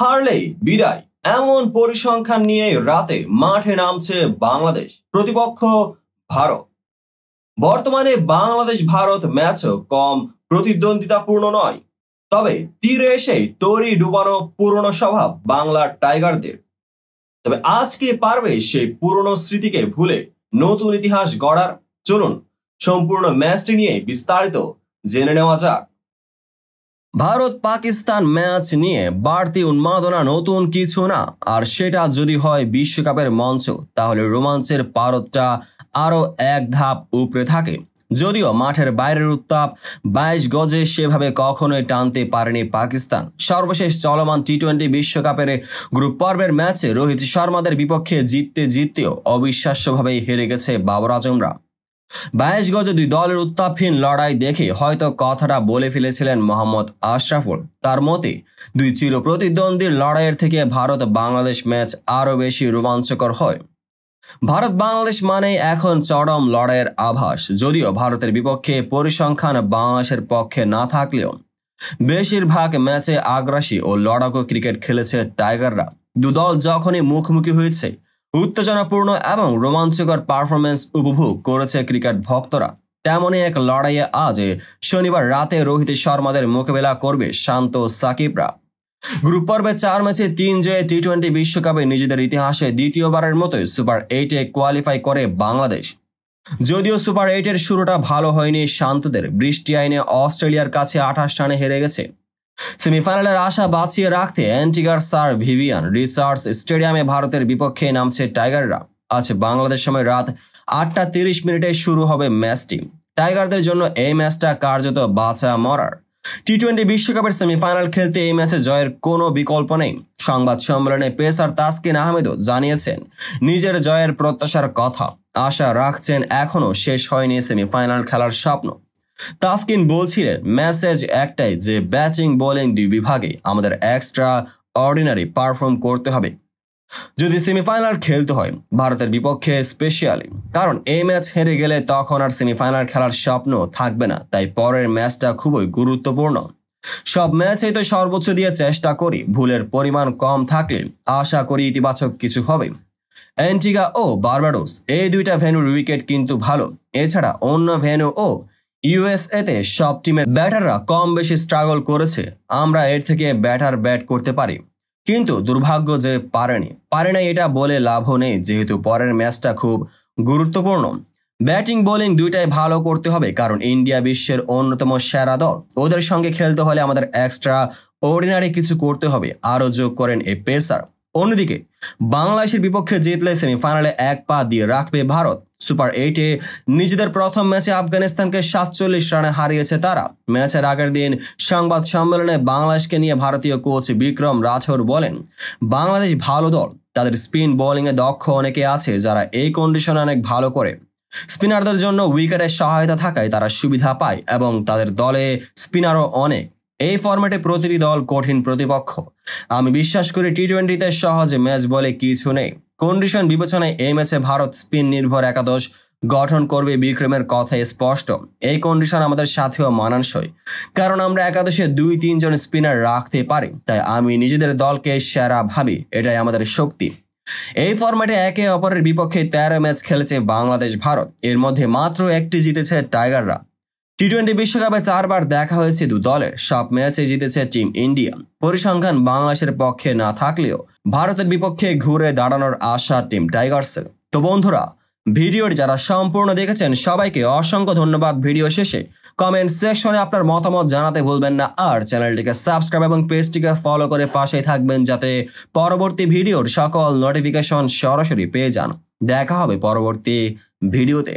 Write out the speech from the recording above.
হারলেই বিদায় এমন পরিসংখ্যান নিয়ে রাতে মাঠে নামছে বাংলাদেশ, প্রতিপক্ষ ভারত। বর্তমানে বাংলাদেশ ভারত ম্যাচও কম প্রতিদ্বন্দ্বিতাপূর্ণ নয়, তবে তীরে এসেই তরি ডুবানো পুরনো স্বভাব বাংলার টাইগারদের। তবে আজকে পারবে সেই পুরনো স্মৃতিকে ভুলে নতুন ইতিহাস গড়ার? চলুন সম্পূর্ণ ম্যাচটি নিয়ে বিস্তারিত জেনে নেওয়া যাক। ভারত পাকিস্তান ম্যাচ নিয়ে বাড়তি উন্মাদনা নতুন কিছু না, আর সেটা যদি হয় বিশ্বকাপের মঞ্চ, তাহলে রোমাঞ্চের পারদটা আরো এক ধাপ উপরে থাকে। যদিও মাঠের বাইরের উত্তাপ 22 গজে সেভাবে কখনোই টানতে পারেনি পাকিস্তান। সর্বশেষ চলমান টি-20 বিশ্বকাপের গ্রুপ পর্বের ম্যাচে রোহিত শর্মাদের বিপক্ষে জিততেও অবিশ্বাস্যভাবেই হেরে গেছে বাবর আজমরা। 22 গজে দুই দলের উত্তাপহীন লড়াই দেখে হয়তো কথাটা বলে ফেলেছিলেন মোহাম্মদ আশরাফুল। তার মতে, দুই চির প্রতিদ্বন্দ্বীর লড়াইয়ের থেকে ভারত বাংলাদেশ ম্যাচ আরো বেশি রোমাঞ্চকর হয়। ভারত বাংলাদেশ মানেই এখন চরম লড়াইয়ের আভাস। যদিও ভারতের বিপক্ষে পরিসংখ্যান বাংলাদেশের পক্ষে না থাকলেও বেশিরভাগ ম্যাচে আগ্রাসী ও লড়াকু ক্রিকেট খেলেছে টাইগাররা। দুদল যখনই মুখোমুখি হয়েছে, উত্তেজনাপূর্ণ এবং রোমাঞ্চকর পারফরমেন্স উপভোগ করেছে ক্রিকেট ভক্তরা। তেমনই এক লড়াইয়ে আজ শনিবার রাতে রোহিত শর্মাদের মোকাবেলা করবে শান্ত সাকিবরা। গ্রুপ পর্বে 4 ম্যাচে 3 জয়ে টি-20 বিশ্বকাপে নিজেদের ইতিহাসে দ্বিতীয়বারের মতো সুপার 8-এ কোয়ালিফাই করে বাংলাদেশ। যদিও সুপার 8-এর শুরুটা ভালো হয়নি শান্তদের। বৃষ্টি আইনে অস্ট্রেলিয়ার কাছে 28 রানে হেরে গেছে। সেমিফাইনালের আশা বাঁচিয়ে রাখতে অ্যান্টিগার স্যার ভিভিয়ান রিচার্ডস স্টেডিয়ামে ভারতের বিপক্ষে নামছে টাইগাররা। আজ বাংলাদেশ সময় রাত 8:30 শুরু হবে ম্যাচটি। টাইগারদের জন্য এই ম্যাচটা কার্যত বাঁচা মরার। টি-20 বিশ্বকাপের সেমিফাইনাল খেলতে এই ম্যাচে জয়ের কোনো বিকল্প নেই। সংবাদ সম্মেলনে পেসার তাসকিন আহমেদও জানিয়েছেন নিজের জয়ের প্রত্যাশার কথা। আশা রাখছেন এখনো শেষ হয়নি সেমিফাইনাল খেলার স্বপ্ন। তাসকিন বলছিলেন, মেসেজ একটাই যে ব্যাটিং বোলিং দুই বিভাগে আমাদের এক্সট্রা অর্ডিনারি পারফর্ম করতে হবে যদি সেমিফাইনাল খেলতে হয় ভারতের বিপক্ষে স্পেশালি। কারণ এই ম্যাচ হেরে গেলে তখন আর সেমিফাইনাল খেলার স্বপ্ন থাকবে না। তাই পরের ম্যাচটা খুবই গুরুত্বপূর্ণ। সব ম্যাচেই তো সর্বোচ্চ দিয়ে চেষ্টা করি, ভুলের পরিমাণ কম থাকলে আশা করি ইতিবাচক কিছু হবে। অ্যান্টিগা ও বার্বাডোস এই দুইটা ভেন্যুর উইকেট কিন্তু ভালো। এছাড়া অন্য ভেন্যু ও ইউএসএতে সব টিমের ব্যাটাররা কম বেশি স্ট্রাগল করেছে। আমরা এর থেকে ব্যাট করতে পারি, কিন্তু দুর্ভাগ্য যে পারে না এটা বলে লাভও নেই, যেহেতু পরের ম্যাচটা খুব গুরুত্বপূর্ণ। ব্যাটিং বোলিং দুইটাই ভালো করতে হবে, কারণ ইন্ডিয়া বিশ্বের অন্যতম সেরা দল। ওদের সঙ্গে খেলতে হলে আমাদের এক্সট্রা অর্ডিনারি কিছু করতে হবে, আরও যোগ করেন এই পেসার। অন্যদিকে বাংলাদেশের বিপক্ষে জিতলে সেমিফাইনালে এক পা দিয়ে রাখবে ভারত। সুপার 8-এ নিজেদের প্রথম ম্যাচে আফগানিস্তানকে 47 রানে হারিয়েছে তারা। ম্যাচের আগের দিন সংবাদ সম্মেলনে বাংলাদেশকে নিয়ে ভারতীয় কোচ বিক্রম রাঠোর বলেন, বাংলাদেশ ভালো দল, তাদের স্পিন বোলিংয়ে দক্ষ অনেকে আছে যারা এই কন্ডিশনে অনেক ভালো করে। স্পিনারদের জন্য উইকেটের সহায়তা থাকায় তারা সুবিধা পায় এবং তাদের দলে স্পিনারও অনেক। এই ফরম্যাটে প্রতিটি দল কঠিন প্রতিপক্ষ। আমি বিশ্বাস করি টি-20তে সহজে ম্যাচ বলে কিছু নেই। কন্ডিশন বিবেচনায় এই ম্যাচে ভারত স্পিন নির্ভর একাদশ গঠন করবে। বিক্রমের কথাই স্পষ্ট, এই কন্ডিশন আমাদের সাথেও মানানসই, কারণ আমরা একাদশে 2-3 জন স্পিনার রাখতে পারি। তাই আমি নিজেদের দলকে সেরা ভাবি, এটাই আমাদের শক্তি। এই ফরম্যাটে একে অপরের বিপক্ষে 13 ম্যাচ খেলেছে বাংলাদেশ ভারত, এর মধ্যে মাত্র একটি জিতেছে টাইগাররা। টি-20 বিশ্বকাপে 4 বার দেখা হয়েছে দু দলের, সব ম্যাচে জিতেছে টিম ইন্ডিয়া। পরিসংখ্যান বাংলাদেশের পক্ষে না থাকলেও ভারতের বিপক্ষে ঘুরে দাঁড়ানোর আশা টিম টাইগার্সের। তো বন্ধুরা, ভিডিওটি যারা সম্পূর্ণ দেখেছেন সবাইকে অসংখ্য ধন্যবাদ। ভিডিও শেষে কমেন্ট সেকশনে আপনার মতামত জানাতে ভুলবেন না, আর চ্যানেলটিকে সাবস্ক্রাইব এবং পেজটিকে ফলো করে পাশেই থাকবেন যাতে পরবর্তী ভিডিওর সকল নোটিফিকেশন সরাসরি পেয়ে যান। দেখা হবে পরবর্তী ভিডিওতে।